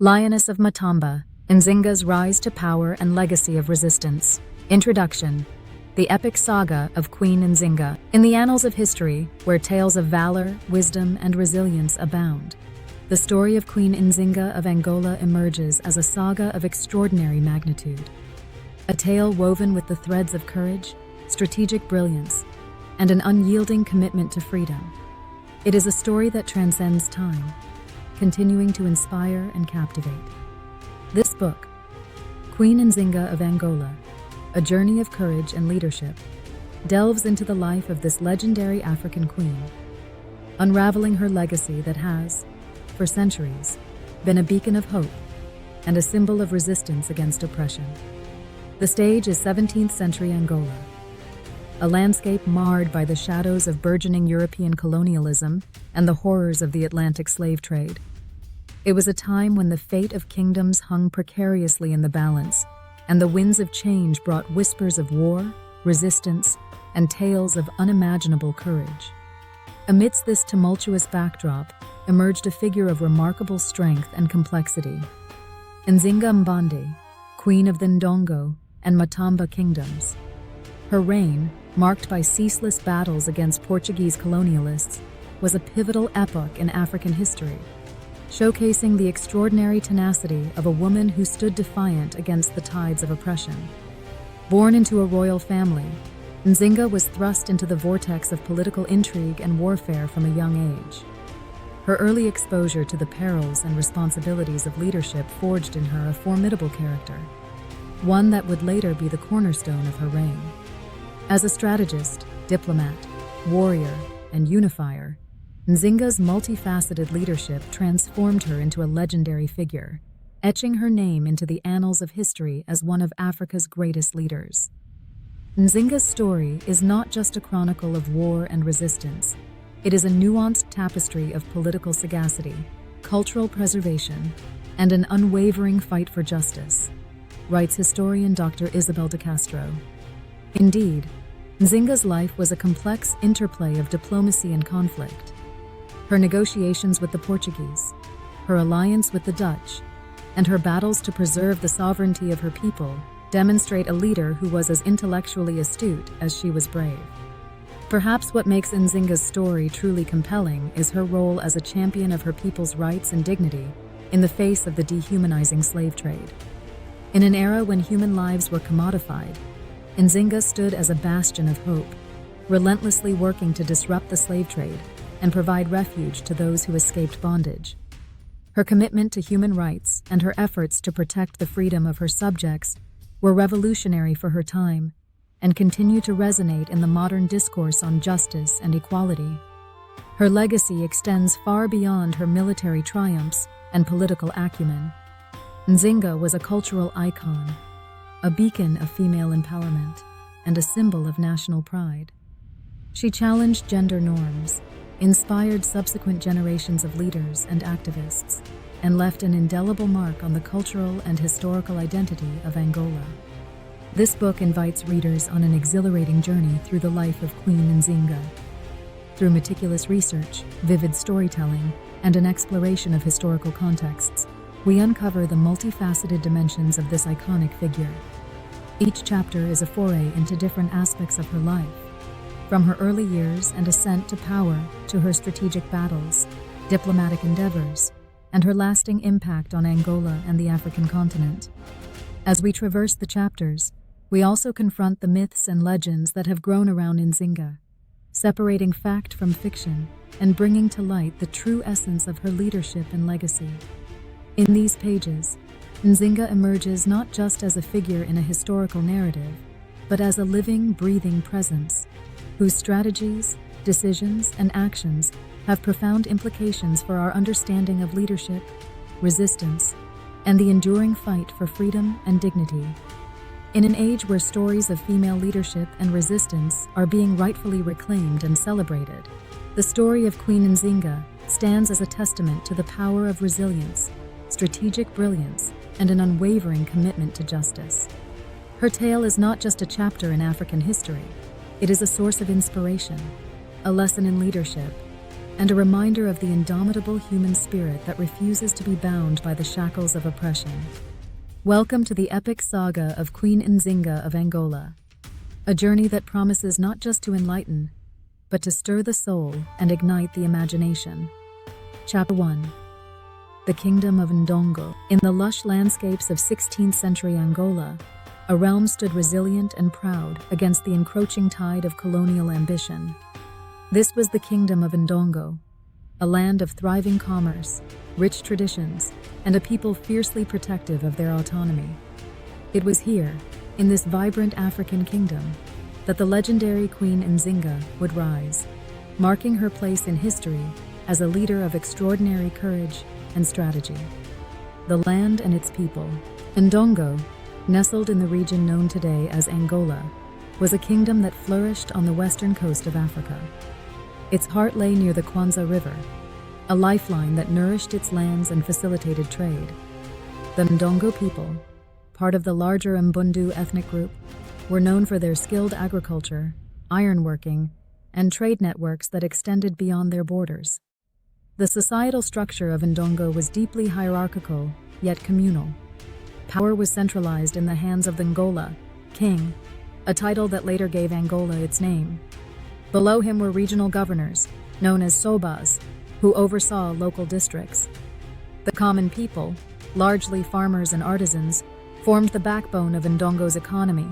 Lioness of Matamber, Nzinga's Rise to Power and Legacy of Resistance. Introduction. The epic saga of Queen Nzinga. In the annals of history, where tales of valor, wisdom, and resilience abound, the story of Queen Nzinga of Angola emerges as a saga of extraordinary magnitude. A tale woven with the threads of courage, strategic brilliance, and an unyielding commitment to freedom. It is a story that transcends time, continuing to inspire and captivate. This book, Queen Nzinga of Angola, A Journey of Courage and Leadership, delves into the life of this legendary African queen, unraveling her legacy that has, for centuries, been a beacon of hope and a symbol of resistance against oppression. The stage is 17th century Angola, a landscape marred by the shadows of burgeoning European colonialism and the horrors of the Atlantic slave trade. It was a time when the fate of kingdoms hung precariously in the balance, and the winds of change brought whispers of war, resistance, and tales of unimaginable courage. Amidst this tumultuous backdrop emerged a figure of remarkable strength and complexity. Nzinga Mbande, queen of the Ndongo and Matamba kingdoms. Her reign, marked by ceaseless battles against Portuguese colonialists, was a pivotal epoch in African history, showcasing the extraordinary tenacity of a woman who stood defiant against the tides of oppression. Born into a royal family, Nzinga was thrust into the vortex of political intrigue and warfare from a young age. Her early exposure to the perils and responsibilities of leadership forged in her a formidable character, one that would later be the cornerstone of her reign. As a strategist, diplomat, warrior, and unifier, Nzinga's multifaceted leadership transformed her into a legendary figure, etching her name into the annals of history as one of Africa's greatest leaders. Nzinga's story is not just a chronicle of war and resistance. It is a nuanced tapestry of political sagacity, cultural preservation, and an unwavering fight for justice, writes historian Dr. Isabel de Castro. Indeed, Nzinga's life was a complex interplay of diplomacy and conflict. Her negotiations with the Portuguese, her alliance with the Dutch, and her battles to preserve the sovereignty of her people demonstrate a leader who was as intellectually astute as she was brave. Perhaps what makes Nzinga's story truly compelling is her role as a champion of her people's rights and dignity in the face of the dehumanizing slave trade. In an era when human lives were commodified, Nzinga stood as a bastion of hope, relentlessly working to disrupt the slave trade and provide refuge to those who escaped bondage. Her commitment to human rights and her efforts to protect the freedom of her subjects were revolutionary for her time and continue to resonate in the modern discourse on justice and equality. Her legacy extends far beyond her military triumphs and political acumen. Nzinga was a cultural icon, a beacon of female empowerment, and a symbol of national pride. She challenged gender norms, inspired subsequent generations of leaders and activists, and left an indelible mark on the cultural and historical identity of Angola. This book invites readers on an exhilarating journey through the life of Queen Nzinga. Through meticulous research, vivid storytelling, and an exploration of historical contexts, we uncover the multifaceted dimensions of this iconic figure. Each chapter is a foray into different aspects of her life, from her early years and ascent to power to her strategic battles, diplomatic endeavors, and her lasting impact on Angola and the African continent. As we traverse the chapters, we also confront the myths and legends that have grown around Nzinga, separating fact from fiction and bringing to light the true essence of her leadership and legacy. In these pages, Nzinga emerges not just as a figure in a historical narrative, but as a living, breathing presence, whose strategies, decisions, and actions have profound implications for our understanding of leadership, resistance, and the enduring fight for freedom and dignity. In an age where stories of female leadership and resistance are being rightfully reclaimed and celebrated, the story of Queen Nzinga stands as a testament to the power of resilience, strategic brilliance, and an unwavering commitment to justice. Her tale is not just a chapter in African history. It is a source of inspiration, a lesson in leadership, and a reminder of the indomitable human spirit that refuses to be bound by the shackles of oppression. Welcome to the epic saga of Queen Nzinga of Angola, a journey that promises not just to enlighten, but to stir the soul and ignite the imagination. Chapter 1. The Kingdom of Ndongo. In the lush landscapes of 16th century Angola, a realm stood resilient and proud against the encroaching tide of colonial ambition. This was the Kingdom of Ndongo, a land of thriving commerce, rich traditions, and a people fiercely protective of their autonomy. It was here, in this vibrant African kingdom, that the legendary Queen Nzinga would rise, marking her place in history as a leader of extraordinary courage and strategy. The land and its people. Ndongo, nestled in the region known today as Angola, was a kingdom that flourished on the western coast of Africa. Its heart lay near the Kwanza River, a lifeline that nourished its lands and facilitated trade. The Ndongo people, part of the larger Mbundu ethnic group, were known for their skilled agriculture, ironworking, and trade networks that extended beyond their borders. The societal structure of Ndongo was deeply hierarchical, yet communal. Power was centralized in the hands of the Ngola, king, a title that later gave Angola its name. Below him were regional governors, known as sobas, who oversaw local districts. The common people, largely farmers and artisans, formed the backbone of Ndongo's economy,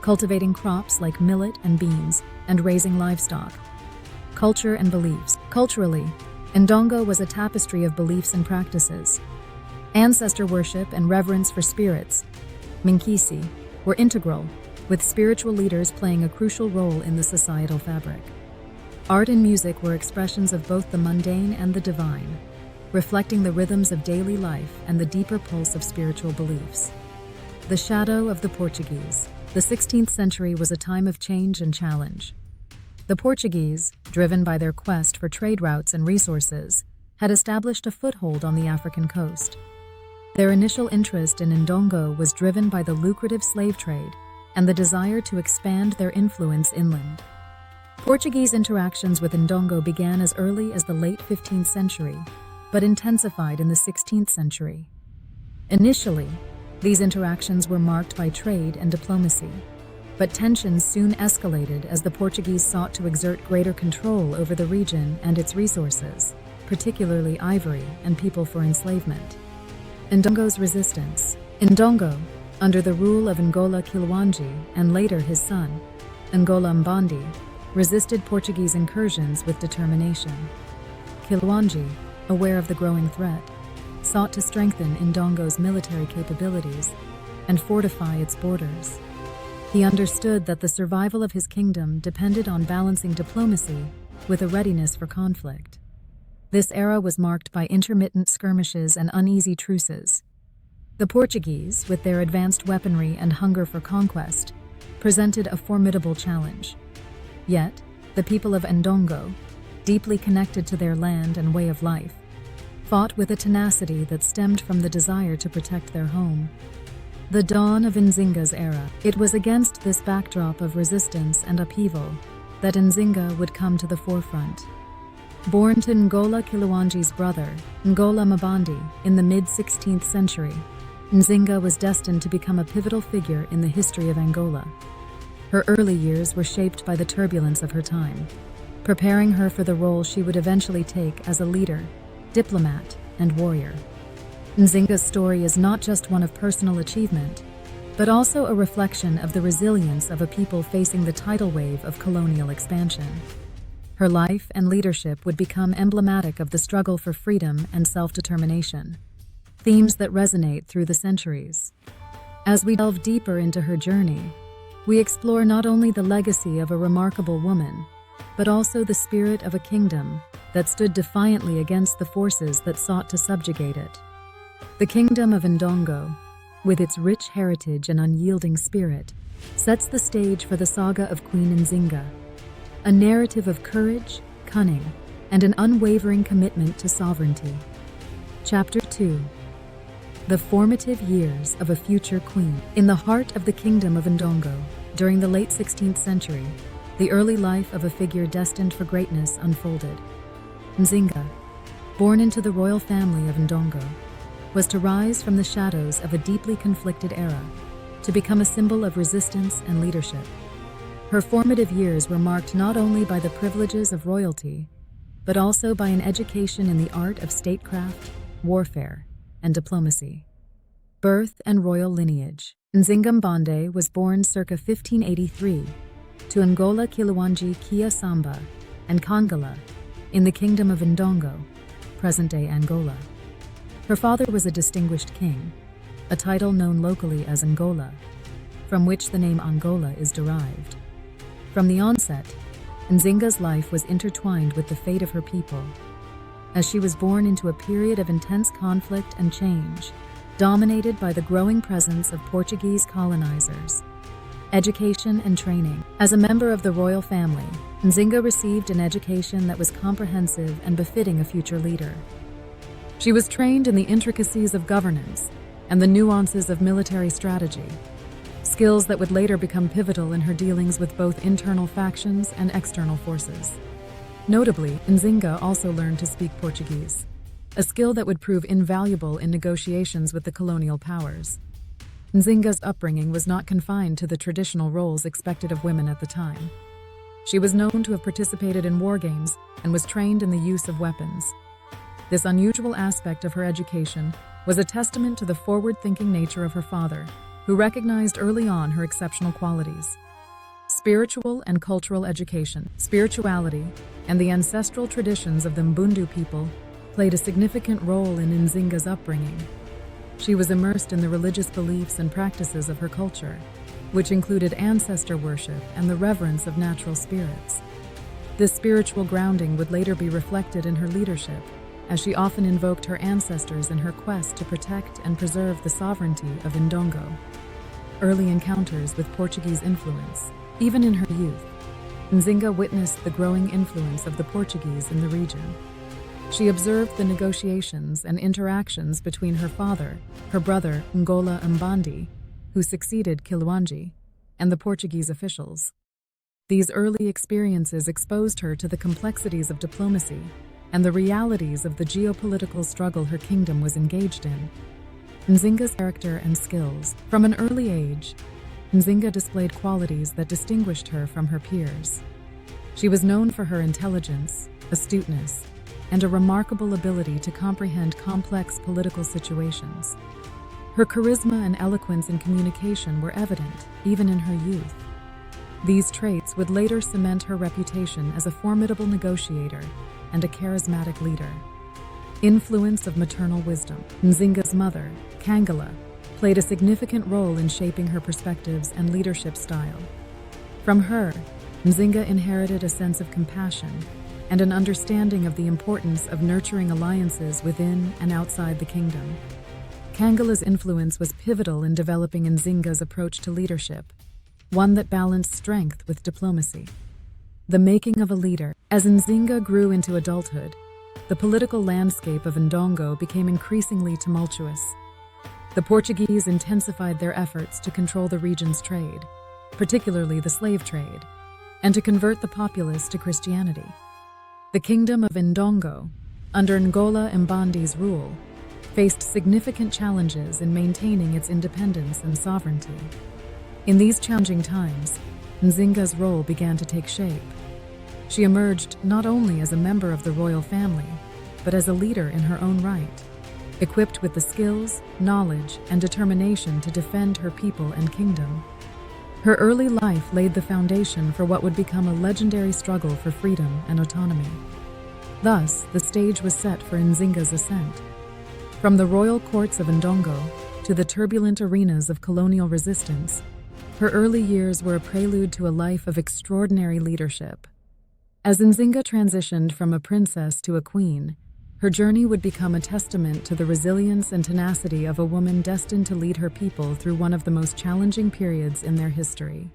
cultivating crops like millet and beans and raising livestock. Culture and beliefs. Culturally, Ndongo was a tapestry of beliefs and practices. Ancestor worship and reverence for spirits, Minkisi, were integral, with spiritual leaders playing a crucial role in the societal fabric. Art and music were expressions of both the mundane and the divine, reflecting the rhythms of daily life and the deeper pulse of spiritual beliefs. The shadow of the Portuguese. The 16th century was a time of change and challenge. The Portuguese, driven by their quest for trade routes and resources, had established a foothold on the African coast. Their initial interest in Ndongo was driven by the lucrative slave trade and the desire to expand their influence inland. Portuguese interactions with Ndongo began as early as the late 15th century, but intensified in the 16th century. Initially, these interactions were marked by trade and diplomacy, but tensions soon escalated as the Portuguese sought to exert greater control over the region and its resources, particularly ivory and people for enslavement. Ndongo's resistance. Ndongo, under the rule of Ngola Kilwanji and later his son, Ngola Mbandi, resisted Portuguese incursions with determination. Kilwanji, aware of the growing threat, sought to strengthen Ndongo's military capabilities and fortify its borders. He understood that the survival of his kingdom depended on balancing diplomacy with a readiness for conflict. This era was marked by intermittent skirmishes and uneasy truces. The Portuguese, with their advanced weaponry and hunger for conquest, presented a formidable challenge. Yet, the people of Ndongo, deeply connected to their land and way of life, fought with a tenacity that stemmed from the desire to protect their home. The dawn of Nzinga's era. It was against this backdrop of resistance and upheaval that Nzinga would come to the forefront. Born to Ngola Kilwanji's brother, Ngola Mbandi, in the mid-16th century, Nzinga was destined to become a pivotal figure in the history of Angola. Her early years were shaped by the turbulence of her time, preparing her for the role she would eventually take as a leader, diplomat, and warrior. Nzinga's story is not just one of personal achievement, but also a reflection of the resilience of a people facing the tidal wave of colonial expansion. Her life and leadership would become emblematic of the struggle for freedom and self-determination, themes that resonate through the centuries. As we delve deeper into her journey, we explore not only the legacy of a remarkable woman, but also the spirit of a kingdom that stood defiantly against the forces that sought to subjugate it. The Kingdom of Ndongo, with its rich heritage and unyielding spirit, sets the stage for the saga of Queen Nzinga, a narrative of courage, cunning, and an unwavering commitment to sovereignty. Chapter 2. The formative years of a future queen. In the heart of the Kingdom of Ndongo, during the late 16th century, the early life of a figure destined for greatness unfolded. Nzinga, born into the royal family of Ndongo, was to rise from the shadows of a deeply conflicted era to become a symbol of resistance and leadership. Her formative years were marked not only by the privileges of royalty, but also by an education in the art of statecraft, warfare, and diplomacy. Birth and royal lineage. Nzinga Mbande was born circa 1583 to Ngola Kiluwanji Kia Samba and Kangala in the Kingdom of Ndongo, present-day Angola. Her father was a distinguished king, a title known locally as Angola, from which the name Angola is derived. From the onset, Nzinga's life was intertwined with the fate of her people, as she was born into a period of intense conflict and change, dominated by the growing presence of Portuguese colonizers. Education and training. As a member of the royal family, Nzinga received an education that was comprehensive and befitting a future leader. She was trained in the intricacies of governance and the nuances of military strategy, skills that would later become pivotal in her dealings with both internal factions and external forces. Notably, Nzinga also learned to speak Portuguese, a skill that would prove invaluable in negotiations with the colonial powers. Nzinga's upbringing was not confined to the traditional roles expected of women at the time. She was known to have participated in war games and was trained in the use of weapons. This unusual aspect of her education was a testament to the forward-thinking nature of her father, who recognized early on her exceptional qualities. Spiritual and cultural education. Spirituality and the ancestral traditions of the Mbundu people played a significant role in Nzinga's upbringing. She was immersed in the religious beliefs and practices of her culture, which included ancestor worship and the reverence of natural spirits. This spiritual grounding would later be reflected in her leadership, as she often invoked her ancestors in her quest to protect and preserve the sovereignty of Ndongo. Early encounters with Portuguese influence. Even in her youth, Nzinga witnessed the growing influence of the Portuguese in the region. She observed the negotiations and interactions between her father, her brother Ngola Mbandi, who succeeded Kiluwanji, and the Portuguese officials. These early experiences exposed her to the complexities of diplomacy and the realities of the geopolitical struggle her kingdom was engaged in. Nzinga's character and skills. From an early age, Nzinga displayed qualities that distinguished her from her peers. She was known for her intelligence, astuteness, and a remarkable ability to comprehend complex political situations. Her charisma and eloquence in communication were evident, even in her youth. These traits would later cement her reputation as a formidable negotiator and a charismatic leader. Influence of maternal wisdom. Nzinga's mother, Kangala, played a significant role in shaping her perspectives and leadership style. From her, Nzinga inherited a sense of compassion and an understanding of the importance of nurturing alliances within and outside the kingdom. Kangala's influence was pivotal in developing Nzinga's approach to leadership, one that balanced strength with diplomacy. The making of a leader. As Nzinga grew into adulthood, the political landscape of Ndongo became increasingly tumultuous. The Portuguese intensified their efforts to control the region's trade, particularly the slave trade, and to convert the populace to Christianity. The Kingdom of Ndongo, under Ngola Mbandi's rule, faced significant challenges in maintaining its independence and sovereignty. In these challenging times, Nzinga's role began to take shape. She emerged not only as a member of the royal family, but as a leader in her own right, equipped with the skills, knowledge, and determination to defend her people and kingdom. Her early life laid the foundation for what would become a legendary struggle for freedom and autonomy. Thus, the stage was set for Nzinga's ascent. From the royal courts of Ndongo to the turbulent arenas of colonial resistance, her early years were a prelude to a life of extraordinary leadership. As Nzinga transitioned from a princess to a queen, her journey would become a testament to the resilience and tenacity of a woman destined to lead her people through one of the most challenging periods in their history.